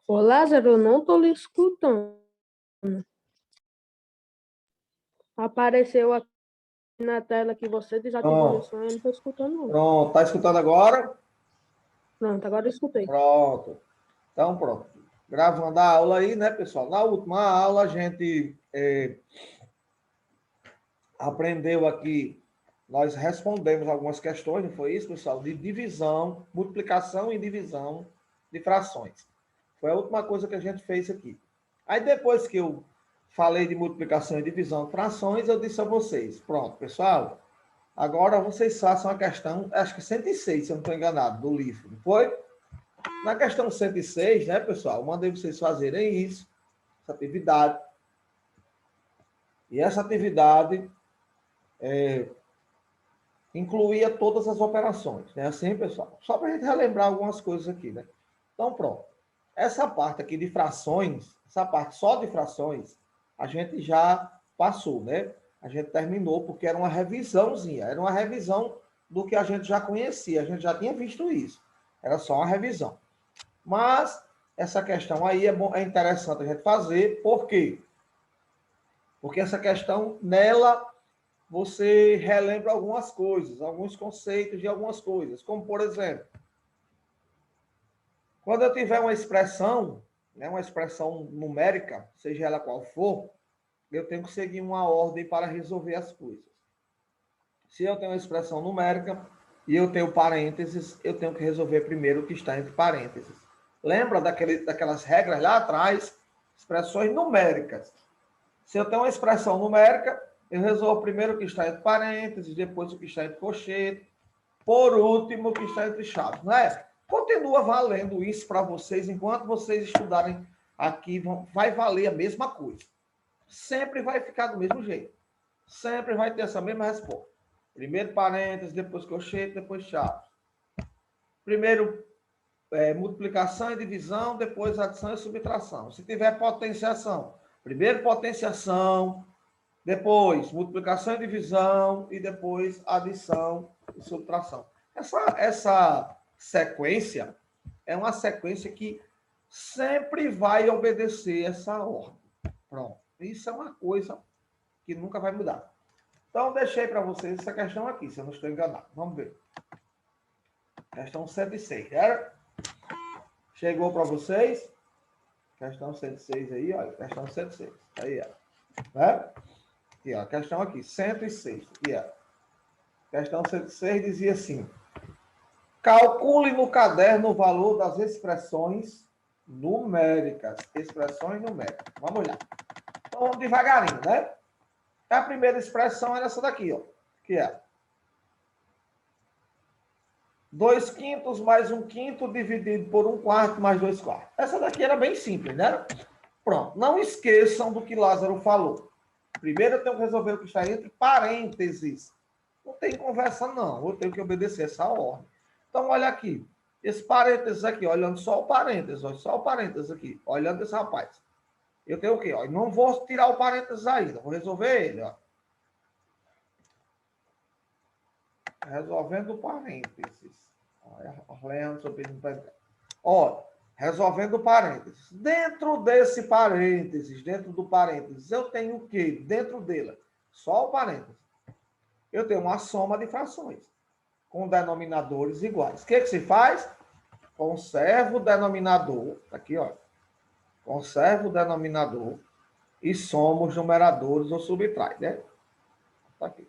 Ô, Lázaro, eu não estou lhe escutando. Apareceu aqui na tela que você desativou o som, eu não estou escutando, não. Pronto, tá escutando agora? Pronto, agora eu escutei. Pronto. Então, pronto. Gravando a aula aí, né, pessoal? Na última aula, a gente aprendeu aqui, nós respondemos algumas questões, não foi isso, pessoal? De divisão, multiplicação e divisão de frações. Foi a última coisa que a gente fez aqui. Aí, depois que eu falei de multiplicação e divisão de frações, eu disse a vocês, pronto, pessoal, agora vocês façam a questão, acho que 106, se eu não estou enganado, do livro, não foi? Na questão 106, né, pessoal, eu mandei vocês fazerem isso, essa atividade. E essa atividade incluía todas as operações, né? Assim, pessoal? Só para a gente relembrar algumas coisas aqui, né? Então, pronto. Essa parte aqui de frações, essa parte só de frações, a gente já passou, né? A gente terminou porque era uma revisãozinha, era uma revisão do que a gente já conhecia, a gente já tinha visto isso. Era só uma revisão. Mas essa questão aí é interessante a gente fazer, por quê? Porque essa questão, nela, você relembra algumas coisas, alguns conceitos de algumas coisas, como, por exemplo, quando eu tiver uma expressão, né, uma expressão numérica, seja ela qual for, eu tenho que seguir uma ordem para resolver as coisas. Se eu tenho uma expressão numérica e eu tenho parênteses, eu tenho que resolver primeiro o que está entre parênteses. Lembra daquelas regras lá atrás? Expressões numéricas. Se eu tenho uma expressão numérica, eu resolvo primeiro o que está entre parênteses, depois o que está entre colchete, por último o que está entre chaves, não é? Continua valendo isso para vocês, enquanto vocês estudarem aqui, vai valer a mesma coisa. Sempre vai ficar do mesmo jeito. Sempre vai ter essa mesma resposta. Primeiro parênteses, depois colchete, depois chaves. Primeiro multiplicação e divisão, depois adição e subtração. Se tiver potenciação, primeiro potenciação, depois multiplicação e divisão, e depois adição e subtração. Essa sequência é uma sequência que sempre vai obedecer essa ordem. Pronto. Isso é uma coisa que nunca vai mudar. Então, deixei para vocês essa questão aqui, se eu não estou enganado. Vamos ver. Questão 106. Era? Chegou para vocês? Questão 106 aí, olha. Questão 106. Aí, ó. Né? Aqui, ó. Questão aqui, 106. Aqui, ó. Questão 106 dizia assim: calcule no caderno o valor das expressões numéricas. Expressões numéricas. Vamos lá. Então, vamos devagarinho, né? A primeira expressão era essa daqui, ó. Que é 2/5 mais 1/5 dividido por 1/4 mais 2/4. Essa daqui era bem simples, né? Pronto. Não esqueçam do que Lázaro falou. Primeiro eu tenho que resolver o que está entre parênteses. Não tem conversa, não. Eu tenho que obedecer essa ordem. Então, olha aqui. Esse parênteses aqui, olhando só o parênteses, olha só o parênteses aqui, olhando esse rapaz. Eu tenho o quê? Ó, não vou tirar o parênteses ainda, vou resolver ele, ó. Resolvendo parênteses. Ó, resolvendo parênteses. Dentro desse parênteses, dentro do parênteses, eu tenho o quê? Dentro dele, só o parênteses. Eu tenho uma soma de frações com denominadores iguais. O que se faz? Conserva o denominador, aqui, ó. Conserva o denominador e soma os numeradores ou subtrai, né? Tá aqui.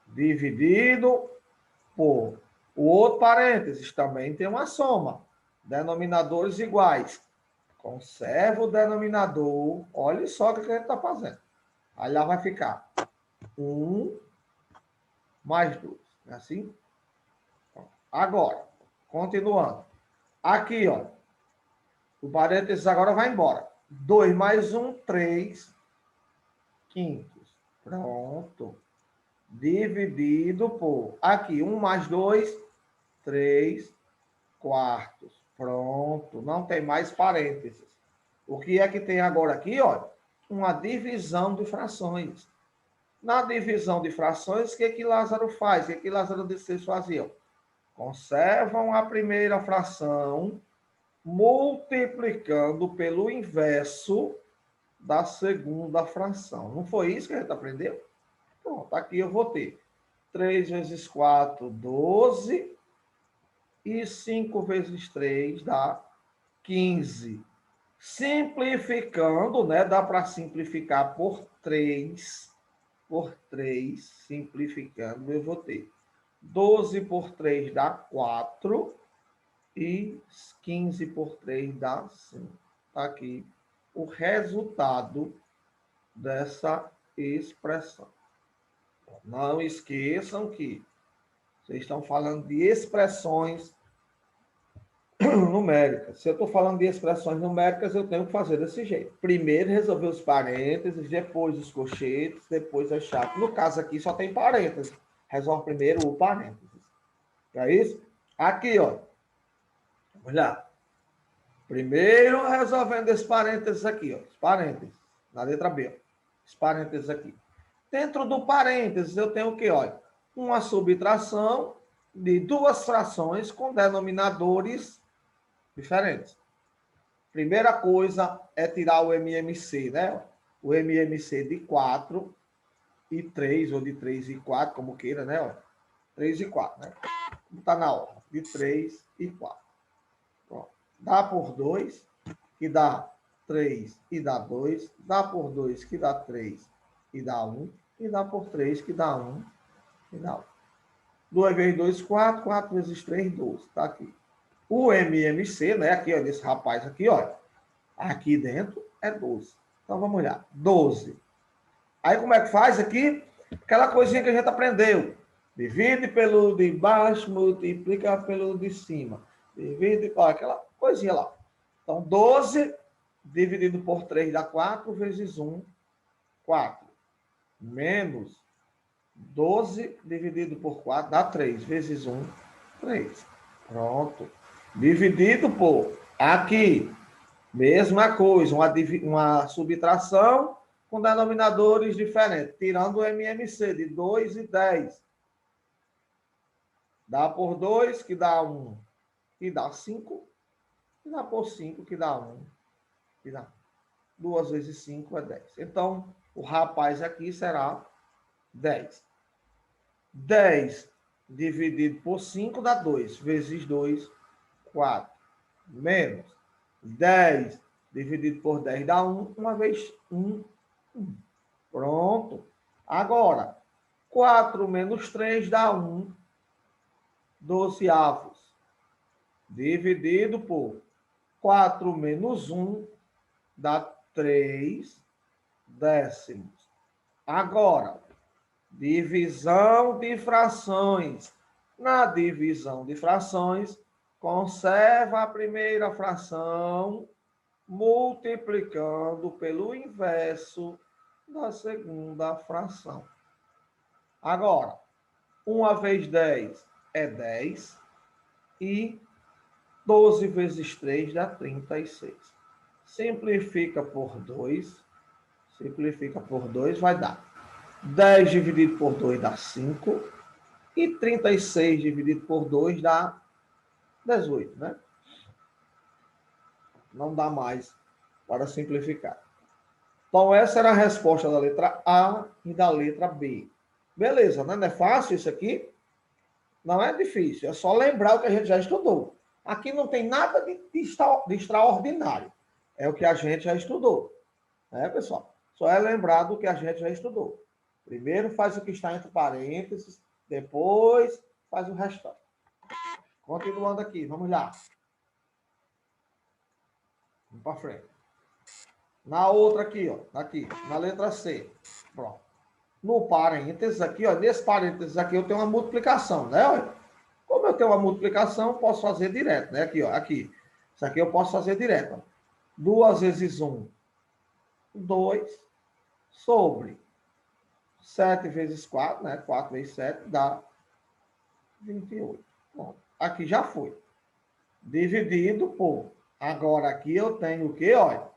Dividido por o outro parênteses, também tem uma soma. Denominadores iguais. Conserva o denominador. Olha só o que a gente está fazendo. Aí lá vai ficar 1 mais 2. Não é assim? Agora, continuando. Aqui, ó. O parênteses agora vai embora. 2 mais 1, 3/5. Pronto. Dividido por... Aqui, 1 mais 2, 3/4. Pronto. Não tem mais parênteses. O que é que tem agora aqui, ó? Uma divisão de frações. Na divisão de frações, o que Lázaro faz? O que Lázaro disse que vocês faziam? conservam a primeira fração multiplicando pelo inverso da segunda fração. Não foi isso que a gente aprendeu? Pronto, aqui eu vou ter 3 vezes 4, 12. E 5 vezes 3 dá 15. Simplificando, né? Dá para simplificar por 3. Por 3, simplificando, eu vou ter 12 por 3 dá 4. E 15 por 3 dá 5. Está aqui o resultado dessa expressão. Não esqueçam que vocês estão falando de expressões numéricas. Se eu estou falando de expressões numéricas, eu tenho que fazer desse jeito. Primeiro resolver os parênteses, depois os colchetes, depois as chaves. No caso aqui só tem parênteses. Resolve primeiro o parênteses. É isso? Aqui, ó. Vamos lá. Primeiro resolvendo esse parênteses aqui, ó. Os parênteses. Na letra B, ó. Os parênteses aqui. Dentro do parênteses eu tenho o quê? Olha, uma subtração de duas frações com denominadores diferentes. Primeira coisa é tirar o MMC, né? O MMC de 4 e 3, ou de 3 e 4, como queira, né? 3 e 4, né? Está na ordem, de 3 e 4. Pronto. Dá por 2, que dá 3 e dá 2. Dá por 2, que dá 3 e dá 1. E dá por 3, que dá 1 e dá 1. 2 vezes 2, 4. 4 vezes 3, 12. Está aqui. O MMC, né? Aqui, ó, desse rapaz aqui, ó. Aqui dentro é 12. Então, vamos olhar. 12. Aí, como é que faz aqui? Aquela coisinha que a gente aprendeu. Divide pelo de baixo, multiplica pelo de cima. Divide, ó, aquela coisinha lá. Então, 12 dividido por 3 dá 4, vezes 1, 4. Menos 12 dividido por 4 dá 3, vezes 1, 3. Pronto. Dividido por aqui, mesma coisa, uma subtração com denominadores diferentes, tirando o MMC de 2 e 10. Dá por 2, que dá 1, que dá 5, e dá por 5, que dá 1, que dá 2 vezes 5 é 10. Então, o rapaz aqui será 10. 10 dividido por 5 dá 2, vezes 2, 4. Menos 10 dividido por 10 dá 1, uma vez 1, 1. Pronto. Agora, 4 menos 3 dá 1, 12avos. Dividido por 4 menos 1 dá 3 décimos. Agora, divisão de frações. Na divisão de frações, conserva a primeira fração multiplicando pelo inverso da segunda fração. Agora, 1 vezes 10 é 10 e 12 vezes 3 dá 36. Simplifica por 2. Simplifica por 2 vai dar 10 dividido por 2 dá 5. E 36 dividido por 2 dá 18, né? Não dá mais para simplificar. Então, essa era a resposta da letra A e da letra B. Beleza, né? Não é fácil isso aqui? Não é difícil. É só lembrar o que a gente já estudou. Aqui não tem nada de extraordinário. É o que a gente já estudou. Né, pessoal? Só é lembrar do que a gente já estudou. Primeiro faz o que está entre parênteses, depois faz o restante. Continuando aqui, vamos lá. Vamos para frente. Na outra aqui, ó, aqui, na letra C. Pronto. No parênteses aqui, ó, nesse parênteses aqui eu tenho uma multiplicação, né? Como eu tenho uma multiplicação, posso fazer direto, né? Aqui, ó, aqui. Isso aqui eu posso fazer direto. Ó. 2 vezes 1, 2, sobre 7 vezes 4, né? 4 vezes 7 dá 28. Bom, aqui já foi. Dividido por... Agora aqui eu tenho o quê? Olha,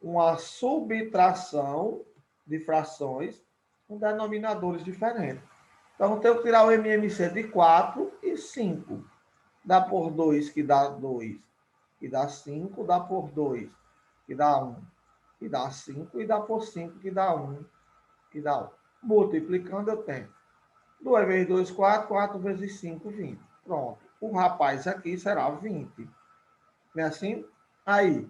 uma subtração de frações com denominadores diferentes. Então, eu tenho que tirar o MMC de 4 e 5. Dá por 2, que dá 2, que dá 5, dá por 2, que dá 1, que dá 5, e dá por 5, que dá 1, que dá 1. Multiplicando, eu tenho 2 vezes 2, 4, 4 vezes 5, 20. Pronto. O rapaz aqui será 20. Não é assim? Aí,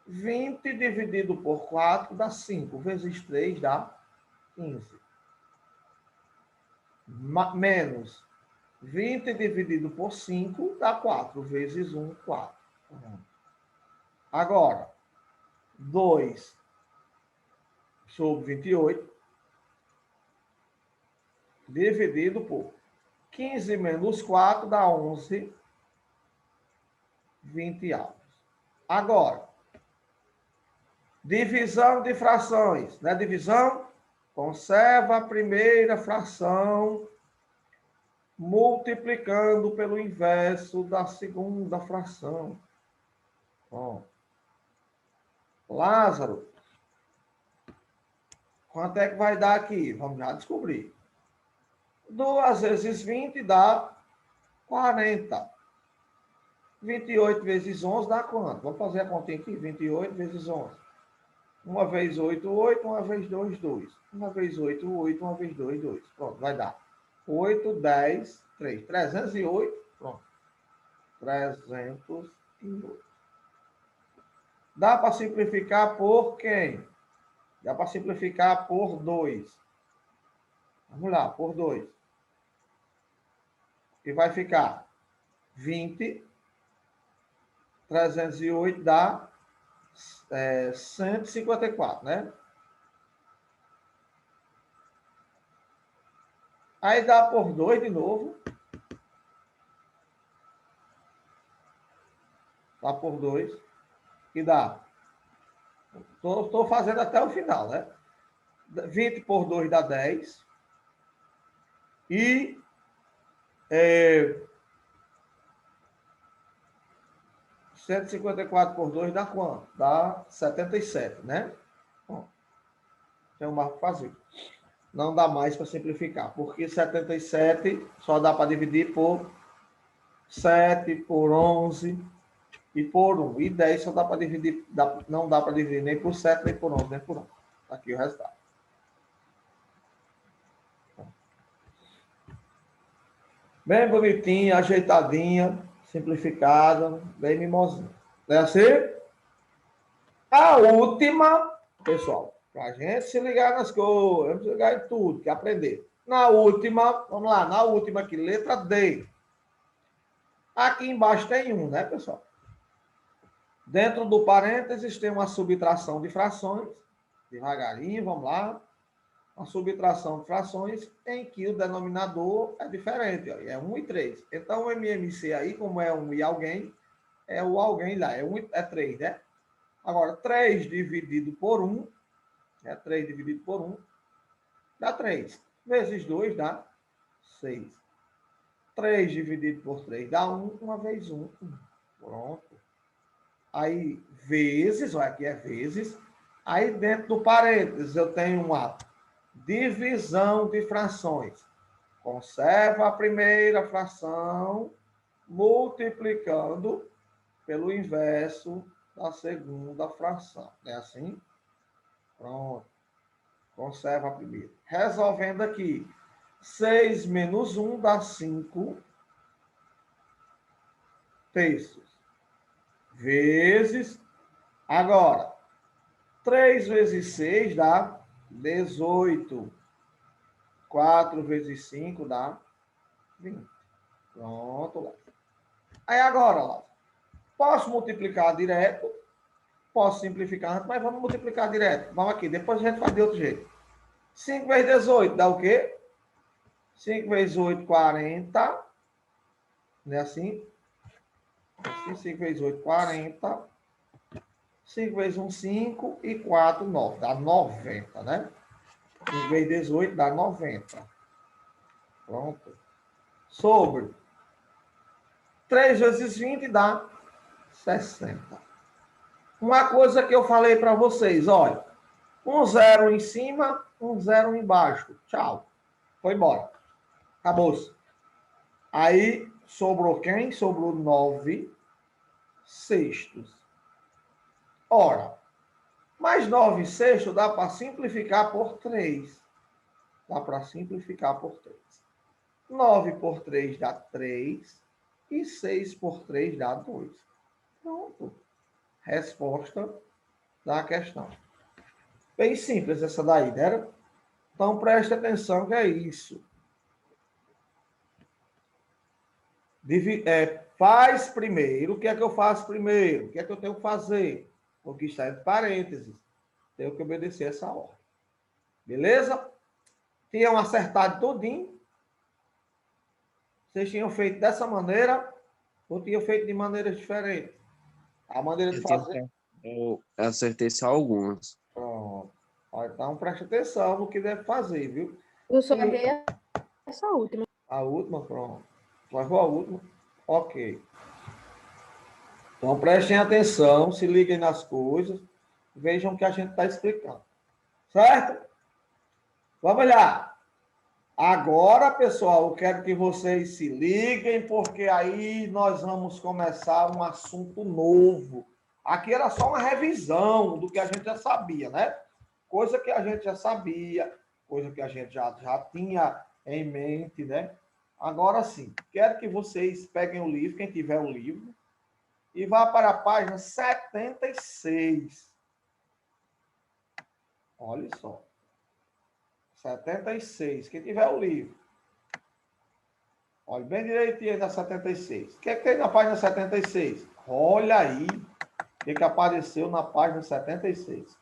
20 dividido por 4 dá 5, vezes 3 dá 15. Menos 20 dividido por 5 dá 4, vezes 1, 4. Agora, 2 sobre 28 dividido por 15 menos 4 dá 11, 20 avos. Agora, divisão de frações. Né? Divisão, conserva a primeira fração multiplicando pelo inverso da segunda fração. Bom. Lázaro, quanto é que vai dar aqui? Vamos já descobrir. 2 vezes 20 dá 40. 28 vezes 11 dá quanto? Vamos fazer a continha aqui. 28 vezes 11. 1 vez 8, 8. 1 vez 2, 2. 1 vez 8, 8. 1 vez 2, 2. Pronto, vai dar 8, 10, 3. 308. Pronto. 308. Dá para simplificar por quem? Dá para simplificar por 2. Vamos lá, por 2. E vai ficar 20. 308 dá 154, né? Aí dá por 2 de novo. Dá por 2. E dá. Estou fazendo até o final, né? 20 por 2 dá 10. E 154 por 2 dá quanto? Dá 77, né? Bom, tem um marco fazer. Não dá mais para simplificar, porque 77 só dá para dividir por 7, por 11 e por 1. E 10 só dá para dividir, não dá para dividir nem por 7, nem por 11, nem por 1. Aqui o resultado. Bem bonitinha, ajeitadinha, simplificada, bem mimosinha. Não é assim? A última, pessoal, para a gente se ligar nas coisas, vamos se ligar em tudo, que aprender. Na última, vamos lá, na última aqui, letra D. Aqui embaixo tem 1, né, pessoal? Dentro do parênteses tem uma subtração de frações. Devagarinho, vamos lá. Uma subtração de frações em que o denominador é diferente, ó, é 1 e 3. Então, o MMC aí, como é 1 e alguém, é o alguém lá, é 3, né? Agora, 3 dividido por 1, 3 dividido por 1, dá 3. Vezes 2 dá 6. 3 dividido por 3 dá 1, 1 vezes 1. Pronto. Aí, vezes, olha, aqui é vezes. Aí, dentro do parênteses, eu tenho uma divisão de frações. Conserva a primeira fração multiplicando pelo inverso da segunda fração. É assim? Pronto. Conserva a primeira. Resolvendo aqui. 6 menos 1 dá 5 terços. Vezes. Agora, 3 vezes 6 dá 18. 4 vezes 5 dá 20. Pronto, lá. Aí agora, lá. Posso multiplicar direto, posso simplificar antes, mas vamos multiplicar direto. Vamos aqui, depois a gente faz de outro jeito. 5 vezes 18 dá o quê? 5 vezes 8, 40. Não é assim? Assim, 5 vezes 8, 40. 5 vezes 1, 5. E 4, 9. Dá 90, né? 5 vezes 18 dá 90. Pronto. Sobre 3 vezes 20 dá 60. Uma coisa que eu falei para vocês, olha. Um 0 em cima, um 0 embaixo. Tchau. Foi embora. Acabou-se. Aí, sobrou quem? Sobrou 9 sextos. Ora, mais 9 sextos dá para simplificar por 3. Dá para simplificar por 3. 9 por 3 dá 3. E 6 por 3 dá 2. Pronto. Resposta da questão. Bem simples essa daí, né? Então, preste atenção que é isso. Faz primeiro. O que é que eu faço primeiro? O que é que eu tenho que fazer? O que está entre parênteses. Tenho que obedecer essa ordem. Beleza? Tinham acertado tudinho. Vocês tinham feito dessa maneira ou tinham feito de maneiras diferentes? A maneira de fazer... Eu acertei só algumas. Pronto. Então, preste atenção no que deve fazer, viu? Eu só errei essa última. A última, pronto. Errou a última? Ok. Então, prestem atenção, se liguem nas coisas, vejam o que a gente está explicando. Certo? Vamos lá. Agora, pessoal, eu quero que vocês se liguem, porque aí nós vamos começar um assunto novo. Aqui era só uma revisão do que a gente já sabia, né? Coisa que a gente já sabia, coisa que a gente já tinha em mente, né? Agora sim, quero que vocês peguem o livro, quem tiver o livro, e vá para a página 76. Olha só. 76. Quem tiver o livro. Olha bem direitinho aí na 76. O que é que tem na página 76? Olha aí o que apareceu na página 76.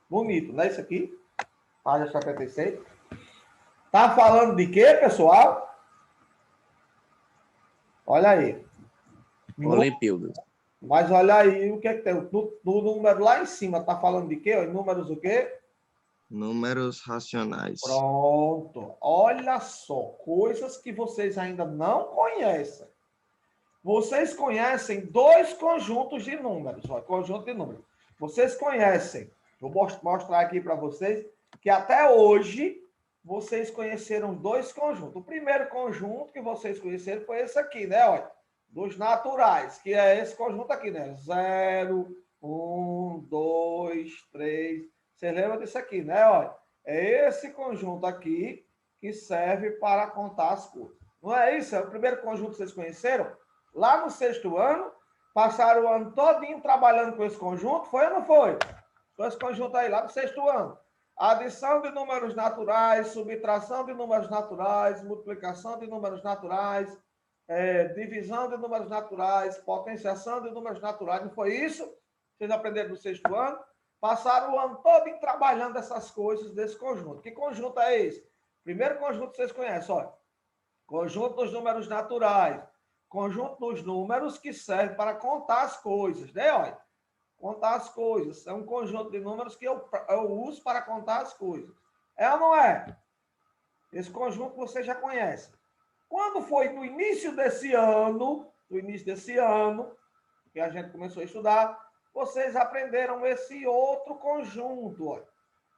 Bonito, não é isso aqui? Página 76. Tá falando de quê, pessoal? Olha aí. Olimpíadas. Mas olha aí o que é que tem. No número lá em cima, tá falando de quê? Números o quê? Números racionais. Pronto. Olha só, coisas que vocês ainda não conhecem. Vocês conhecem dois conjuntos de números. Olha, conjunto de números. Vocês conhecem, vou mostrar aqui para vocês, que até hoje vocês conheceram dois conjuntos. O primeiro conjunto que vocês conheceram foi esse aqui, né? Olha, dos naturais, que é esse conjunto aqui, né? 0, 1, 2, 3. Você lembra disso aqui, né? Olha, é esse conjunto aqui que serve para contar as coisas. Não é isso? É o primeiro conjunto que vocês conheceram? Lá no 6º ano, passaram o ano todinho trabalhando com esse conjunto, foi ou não foi? Com esse conjunto aí, lá no 6º ano. Adição de números naturais, subtração de números naturais, multiplicação de números naturais, divisão de números naturais, potenciação de números naturais. Não foi isso? Vocês aprenderam no 6º ano? Passaram o ano todo trabalhando essas coisas desse conjunto. Que conjunto é esse? Primeiro conjunto que vocês conhecem, olha. Conjunto dos números naturais. Conjunto dos números que serve para contar as coisas, né? Olha, contar as coisas. É um conjunto de números que eu uso para contar as coisas. É ou não é? Esse conjunto você já conhece. Quando foi no início desse ano, que a gente começou a estudar, vocês aprenderam esse outro conjunto, olha.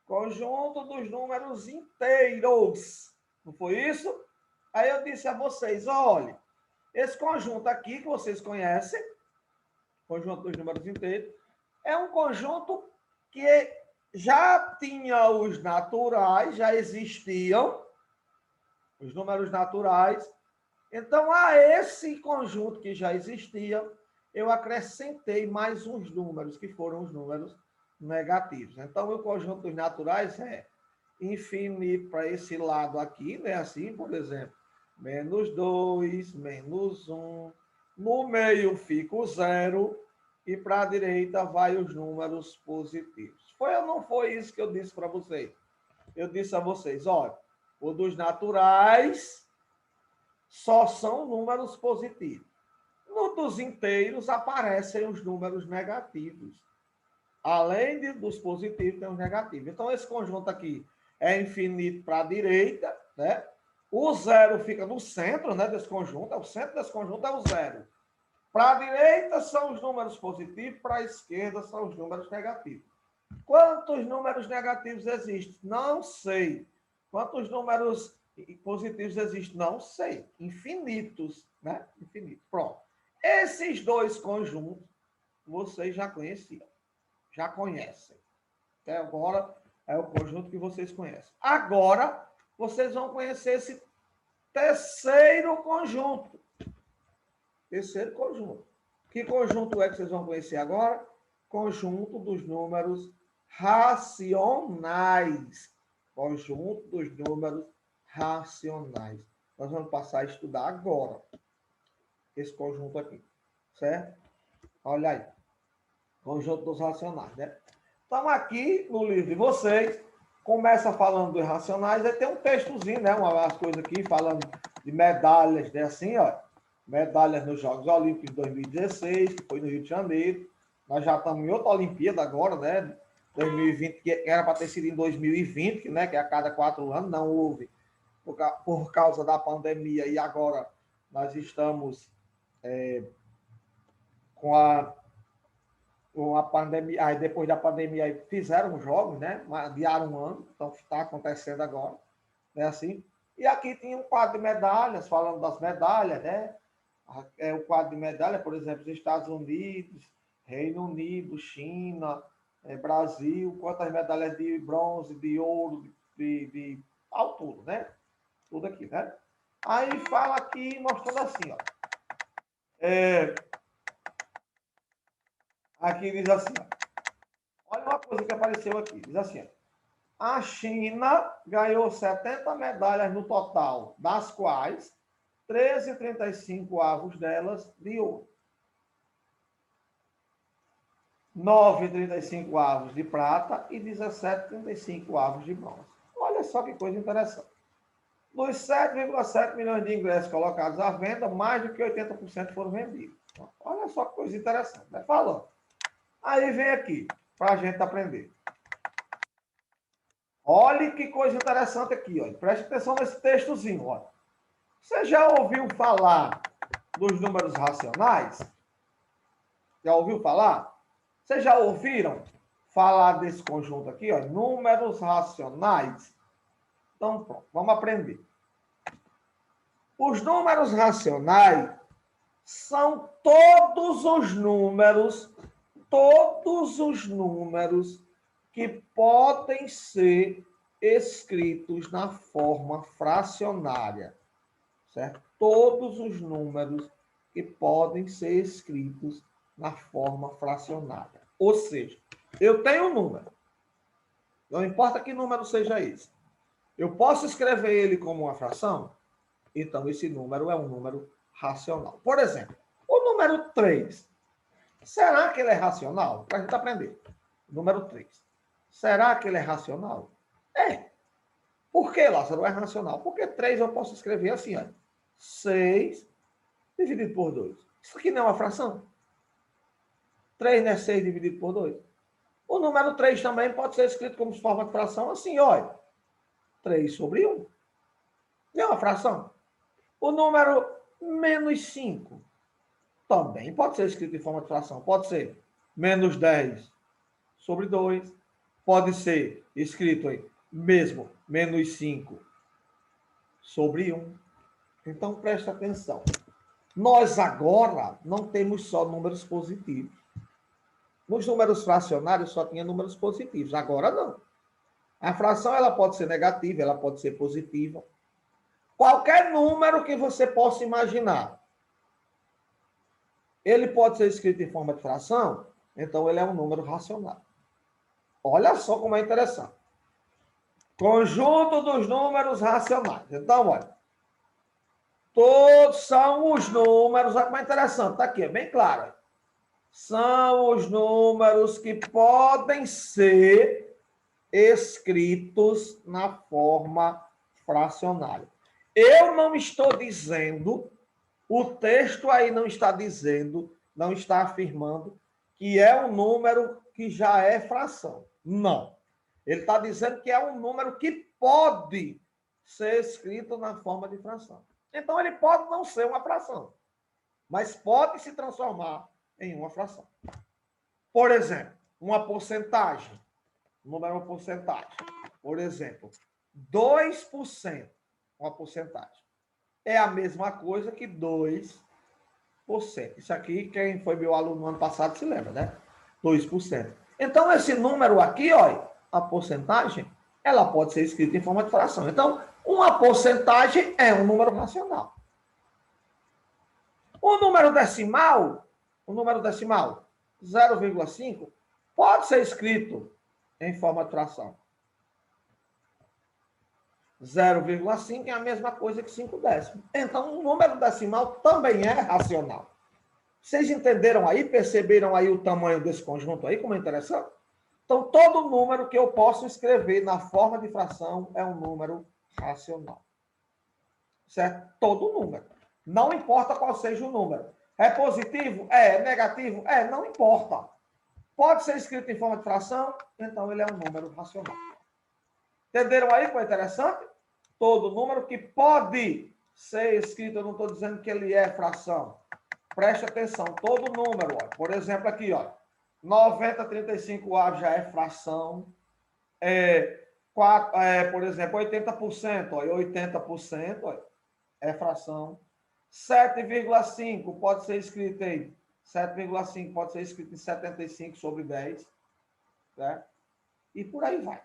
Conjunto dos números inteiros. Não foi isso? Aí eu disse a vocês, olha, esse conjunto aqui que vocês conhecem, conjunto dos números inteiros, é um conjunto que já tinha os naturais, já existiam os números naturais. Então, a esse conjunto que já existia, eu acrescentei mais uns números, que foram os números negativos. Então, o conjunto dos naturais é infinito para esse lado aqui, né? Assim, por exemplo, -2, -1. No meio fica o 0 e para a direita vai os números positivos. Foi ou não foi isso que eu disse para vocês? Eu disse a vocês, olha, o dos naturais só são números positivos. No dos inteiros aparecem os números negativos. Além dos positivos, tem os negativos. Então, esse conjunto aqui é infinito para a direita, né? O 0 fica no centro, né, desse conjunto. O centro desse conjunto é o 0. Para a direita são os números positivos, para a esquerda são os números negativos. Quantos números negativos existem? Não sei. Quantos números E positivos existem? Não sei. Infinitos, né? Infinitos. Pronto. Esses dois conjuntos, vocês já conheciam. Já conhecem. Até agora é o conjunto que vocês conhecem. Agora, vocês vão conhecer esse terceiro conjunto. Terceiro conjunto. Que conjunto é que vocês vão conhecer agora? Conjunto dos números racionais. Conjunto dos números racionais. Nós vamos passar a estudar agora esse conjunto aqui, certo? Olha aí. Conjunto dos racionais, né? Estamos aqui no livro de vocês. Começa falando dos racionais. Aí tem um textozinho, né? Umas coisas aqui falando de medalhas, né? Assim, ó. Medalhas nos Jogos Olímpicos de 2016, que foi no Rio de Janeiro. Nós já estamos em outra Olimpíada agora, né? 2020, que era para ter sido em 2020, né? Que é a cada 4 anos, não houve por causa da pandemia. E agora nós estamos com a pandemia. Aí depois da pandemia aí fizeram os jogos, né? Adiaram um ano, então está acontecendo agora, né? Assim. E aqui tinha um quadro de medalhas, falando das medalhas, né? O quadro de medalha, por exemplo, os Estados Unidos, Reino Unido, China, Brasil, quantas medalhas de bronze, de ouro, ao tudo, né? Tudo aqui, né? Aí fala aqui, mostrando assim, ó. Aqui diz assim, ó. Olha uma coisa que apareceu aqui, diz assim, ó. A China ganhou 70 medalhas no total, das quais 13,35 avos delas de ouro. 9,35 avos de prata e 17,35 avos de bronze. Olha só que coisa interessante. Dos 7,7 milhões de ingressos colocados à venda, mais do que 80% foram vendidos. Olha só que coisa interessante, né? Falando. Aí vem aqui, para a gente aprender. Olha que coisa interessante aqui, ó. Preste atenção nesse textozinho, ó. Você já ouviu falar dos números racionais? Já ouviu falar? Vocês já ouviram falar desse conjunto aqui, ó? Números racionais? Então, pronto, vamos aprender. Os números racionais são todos os números que podem ser escritos na forma fracionária, certo? Todos os números que podem ser escritos na forma fracionária. Ou seja, eu tenho um número, não importa que número seja esse, eu posso escrever ele como uma fração? Então, esse número é um número racional. Por exemplo, o número 3. Será que ele é racional? Para a gente aprender. Número 3. Será que ele é racional? É. Por que, Lázaro, é racional? Porque 3 eu posso escrever assim, ó. 6 dividido por 2. Isso aqui não é uma fração? 3 não é 6 dividido por 2? O número 3 também pode ser escrito como forma de fração assim, olha. 3 sobre 1. Não é uma fração? O número menos 5 também pode ser escrito em forma de fração. Pode ser menos 10 sobre 2. Pode ser escrito em mesmo menos 5 sobre 1. Então, preste atenção. Nós agora não temos só números positivos. Nos números fracionários só tinha números positivos. Agora não. A fração ela pode ser negativa, ela pode ser positiva. Qualquer número que você possa imaginar. Ele pode ser escrito em forma de fração, então ele é um número racional. Olha só como é interessante. Conjunto dos números racionais. Então, olha. Todos são os números, olha como é interessante, está aqui, é bem claro. São os números que podem ser escritos na forma fracionária. Eu não estou dizendo, o texto aí não está dizendo, não está afirmando que é um número que já é fração. Não. Ele está dizendo que é um número que pode ser escrito na forma de fração. Então, ele pode não ser uma fração, mas pode se transformar em uma fração. Por exemplo, uma porcentagem. O número é uma porcentagem. Por exemplo, 2%. uma porcentagem. É a mesma coisa que 2%. Isso aqui, quem foi meu aluno no ano passado se lembra, né? 2%. Então, esse número aqui, ó, a porcentagem, ela pode ser escrita em forma de fração. Então, uma porcentagem é um número racional. O número decimal, 0,5, pode ser escrito em forma de fração. 0,5 é a mesma coisa que 5 décimos. Então, o número decimal também é racional. Vocês entenderam aí, perceberam aí o tamanho desse conjunto aí, como é interessante? Então, todo número que eu posso escrever na forma de fração é um número racional. Certo? Todo número. Não importa qual seja o número. É positivo? É. É negativo? É. Não importa. Pode ser escrito em forma de fração, então ele é um número racional. Entenderam aí como é interessante? Todo número que pode ser escrito, eu não estou dizendo que ele é fração. Preste atenção, todo número, ó, por exemplo, aqui, ó, 90/35 já é fração. Por exemplo, 80%, ó, 80% ó, é fração. 7,5 pode ser escrito em 7,5 pode ser escrito em 75 sobre 10. Né? E por aí vai.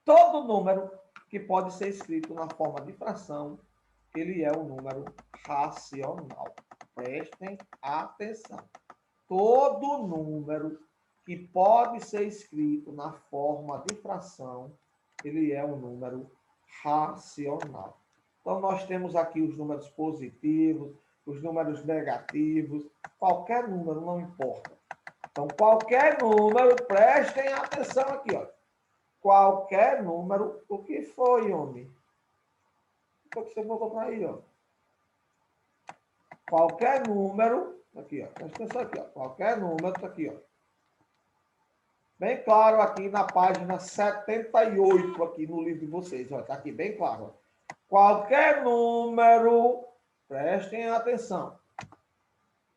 Todo número que pode ser escrito na forma de fração, ele é um número racional. Prestem atenção. Todo número que pode ser escrito na forma de fração, ele é um número racional. Então, nós temos aqui os números positivos, os números negativos, qualquer número, não importa. Então, qualquer número, prestem atenção aqui, ó. Qualquer número, o que foi, homem? O que você botou para aí, ó? Qualquer número, aqui, ó, presta atenção aqui, ó. Qualquer número, tá aqui, ó. Bem claro aqui na página 78, aqui no livro de vocês, ó. Tá aqui bem claro, ó. Qualquer número, prestem atenção.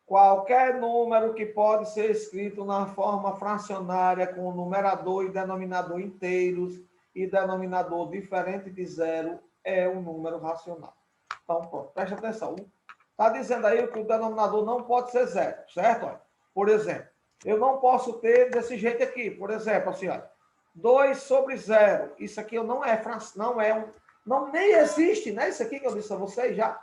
Qualquer número que pode ser escrito na forma fracionária com numerador e denominador inteiros e denominador diferente de zero é um número racional. Então, pronto, preste atenção. Está dizendo aí que o denominador não pode ser zero, certo? Por exemplo, eu não posso ter desse jeito aqui. Por exemplo, assim, ó, 2 sobre 0. Isso aqui não é fração, não nem existe, né? Isso aqui que eu disse a vocês já.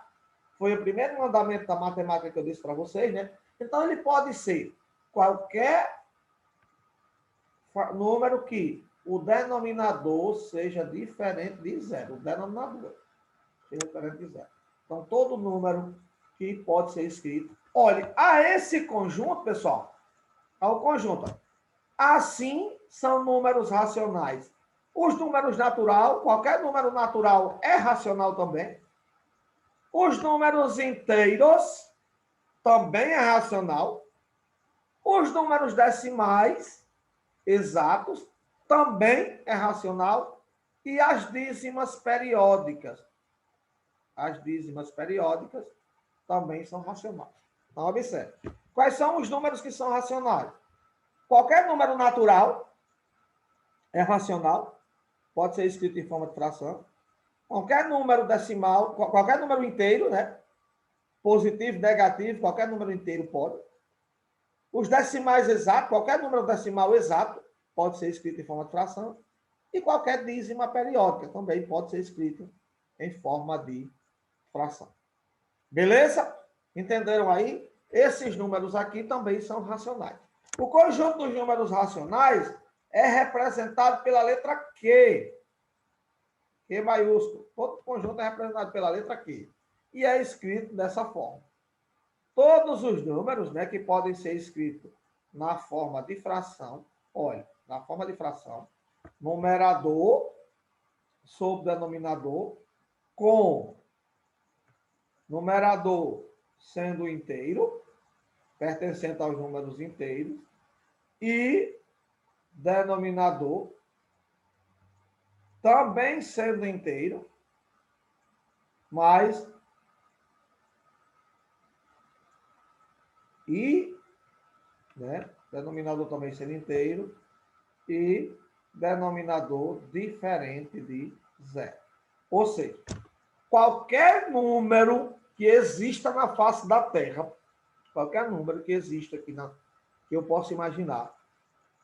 Foi o primeiro mandamento da matemática que eu disse para vocês, né? Então, ele pode ser qualquer número que o denominador seja diferente de zero. O denominador seja diferente de zero. Então, todo número que pode ser escrito. Olha, a esse conjunto, pessoal, ao conjunto, assim são números racionais. Os números natural, qualquer número natural é racional também. Os números inteiros também é racional. Os números decimais exatos também é racional. E as dízimas periódicas. As dízimas periódicas também são racionais. Então, observe. Quais são os números que são racionais? Qualquer número natural é racional. Pode ser escrito em forma de fração. Qualquer número decimal, qualquer número inteiro, né? Positivo, negativo, qualquer número inteiro pode. Os decimais exatos, qualquer número decimal exato pode ser escrito em forma de fração. E qualquer dízima periódica também pode ser escrito em forma de fração. Beleza? Entenderam aí? Esses números aqui também são racionais. O conjunto dos números racionais é representado pela letra Q. Q maiúsculo. Todo conjunto é representado pela letra Q. E é escrito dessa forma. Todos os números, né, que podem ser escritos na forma de fração, olha, na forma de fração, numerador sobre denominador, com numerador sendo inteiro, pertencente aos números inteiros, e denominador também sendo inteiro, mas denominador também sendo inteiro e denominador diferente de zero. Ou seja, qualquer número que exista na face da Terra, qualquer número que exista aqui, que eu possa imaginar,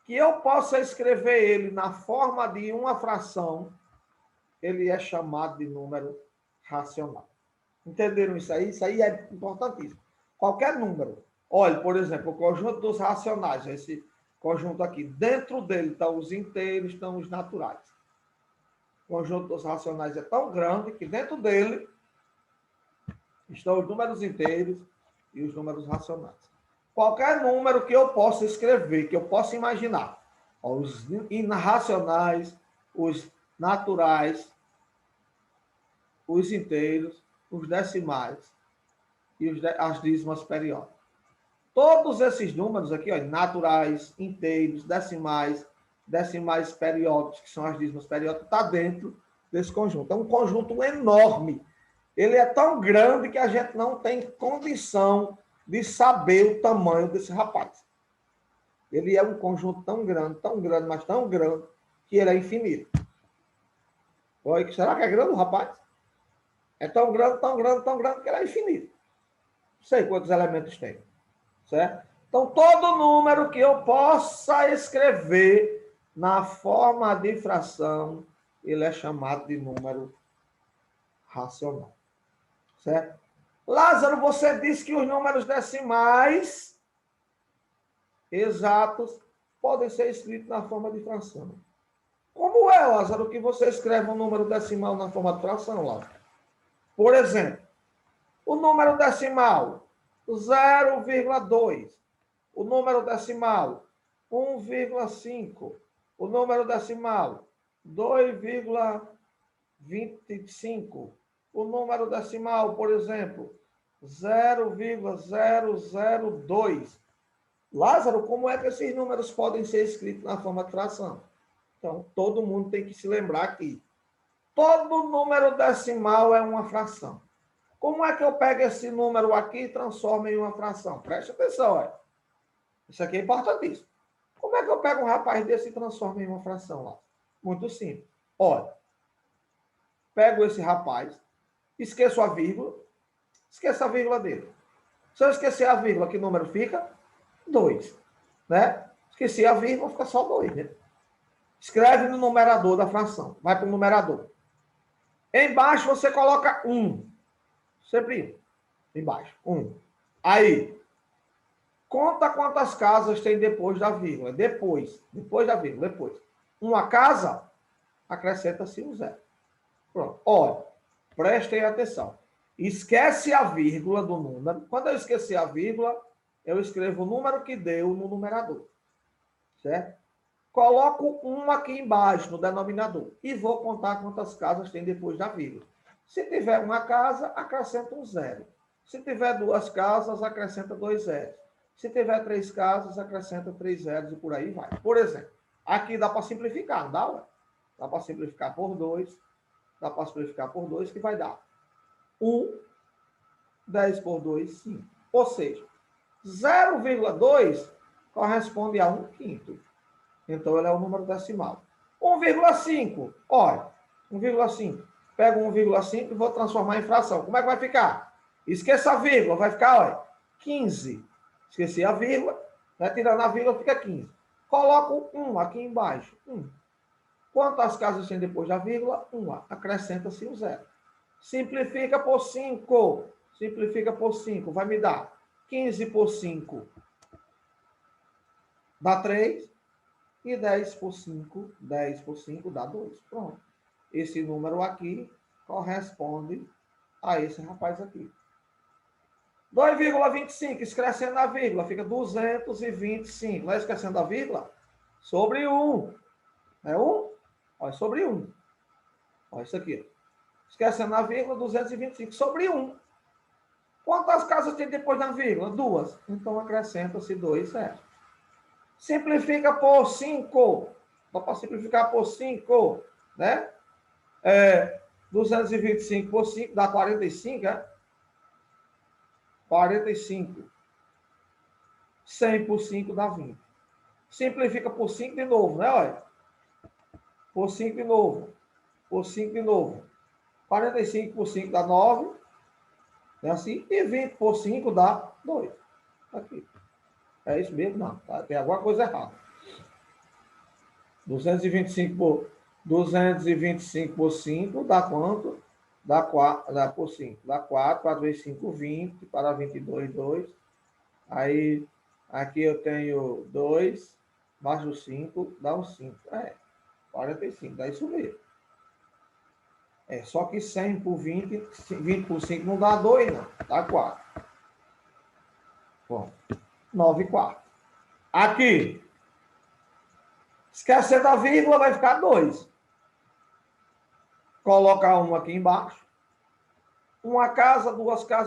que eu possa escrever ele na forma de uma fração, ele é chamado de número racional. Entenderam isso aí? Isso aí é importantíssimo. Qualquer número. Olha, por exemplo, o conjunto dos racionais, esse conjunto aqui. Dentro dele estão os inteiros, estão os naturais. O conjunto dos racionais é tão grande que dentro dele estão os números inteiros e os números racionais. Qualquer número que eu possa escrever, que eu possa imaginar, os irracionais, os naturais, os inteiros, os decimais e as dízimas periódicas. Todos esses números aqui, ó, naturais, inteiros, decimais, decimais periódicos, que são as dízimas periódicas, está dentro desse conjunto. É um conjunto enorme. Ele é tão grande que a gente não tem condição de saber o tamanho desse rapaz. Ele é um conjunto tão grande, mas tão grande, que ele é infinito. Oi, será que é grande o rapaz? É tão grande, que ele é infinito. Não sei quantos elementos tem. Certo? Então, todo número que eu possa escrever na forma de fração, ele é chamado de número racional. Certo? Lázaro, você disse que os números decimais exatos podem ser escritos na forma de fração. Como é, Lázaro, que você escreve um número decimal na forma de fração, Lázaro? Por exemplo, o número decimal 0,2, o número decimal 1,5, o número decimal 2,25, o número decimal, por exemplo, 0,002. Lázaro, como é que esses números podem ser escritos na forma de fração? Então, todo mundo tem que se lembrar aqui. Todo número decimal é uma fração. Como é que eu pego esse número aqui e transformo em uma fração? Preste atenção, olha. Isso aqui é importantíssimo. Como é que eu pego um rapaz desse e transformo em uma fração lá? Muito simples. Olha, pego esse rapaz, esqueço a vírgula, esqueço a vírgula dele. Se eu esquecer a vírgula, que número fica? 2. Né? Esqueci a vírgula, fica só 2, né? Escreve no numerador da fração. Vai para o numerador. Embaixo você coloca 1. Sempre embaixo. 1. Aí, conta quantas casas tem depois da vírgula. Depois da vírgula, depois. Uma casa, acrescenta-se um 0. Pronto. Olha, prestem atenção. Esquece a vírgula do número. Quando eu esquecer a vírgula, eu escrevo o número que deu no numerador. Certo? Coloco 1 aqui embaixo, no denominador. E vou contar quantas casas tem depois da vírgula. Se tiver uma casa, acrescenta um 0. Se tiver 2 casas, acrescenta 2 zeros. Se tiver 3 casas, acrescenta 3 zeros e por aí vai. Por exemplo, aqui dá para simplificar, não dá? Dá para simplificar por 2. Dá para simplificar por 2, que vai dar 1, 10 por 2, 5. Ou seja, 0,2 corresponde a 1/5. Então, ele é o número decimal. 1,5. Olha, 1,5. Pego 1,5 e vou transformar em fração. Como é que vai ficar? Esqueça a vírgula. Vai ficar, olha, 15. Esqueci a vírgula. Né? Tirando a vírgula, fica 15. Coloco 1 aqui embaixo. 1. Quantas casas tem depois da vírgula? 1. Acrescenta-se um 0. Simplifica por 5. Simplifica por 5. Vai me dar 15 por 5. Dá 3. E 10 por 5, 10 por 5 dá 2. Pronto. Esse número aqui corresponde a esse rapaz aqui. 2,25, esquecendo a vírgula, fica 225. Não é esquecendo a vírgula? Sobre 1. É 1? Olha, sobre 1. Olha isso aqui. Esquecendo a vírgula, 225 sobre 1. Quantas casas tem depois da vírgula? 2. Então, acrescenta-se 2 zeros. Simplifica por 5. Dá para simplificar por 5, né? 225 por 5 dá 45, é? 45. 100 por 5 dá 20. Simplifica por 5 de novo, né? Olha. Por 5 de novo. Por 5 de novo. 45 por 5 dá 9. É assim. E 20 por 5 dá 2. Aqui. É isso mesmo? Não. Tá? Tem alguma coisa errada. 225 por 5 dá quanto? Dá 4, dá por 5. Dá 4, 4 vezes 5, 20, para 22, 2. Aí, aqui eu tenho 2, mais o 5, dá um 5. 45, dá isso mesmo. Só que 100 por 20, 20 por 5 não dá 2, não. Dá 4. Bom, 9 quartos. Aqui, esquecer da vírgula, vai ficar 2. Coloca 1 aqui embaixo. Uma casa, duas casas.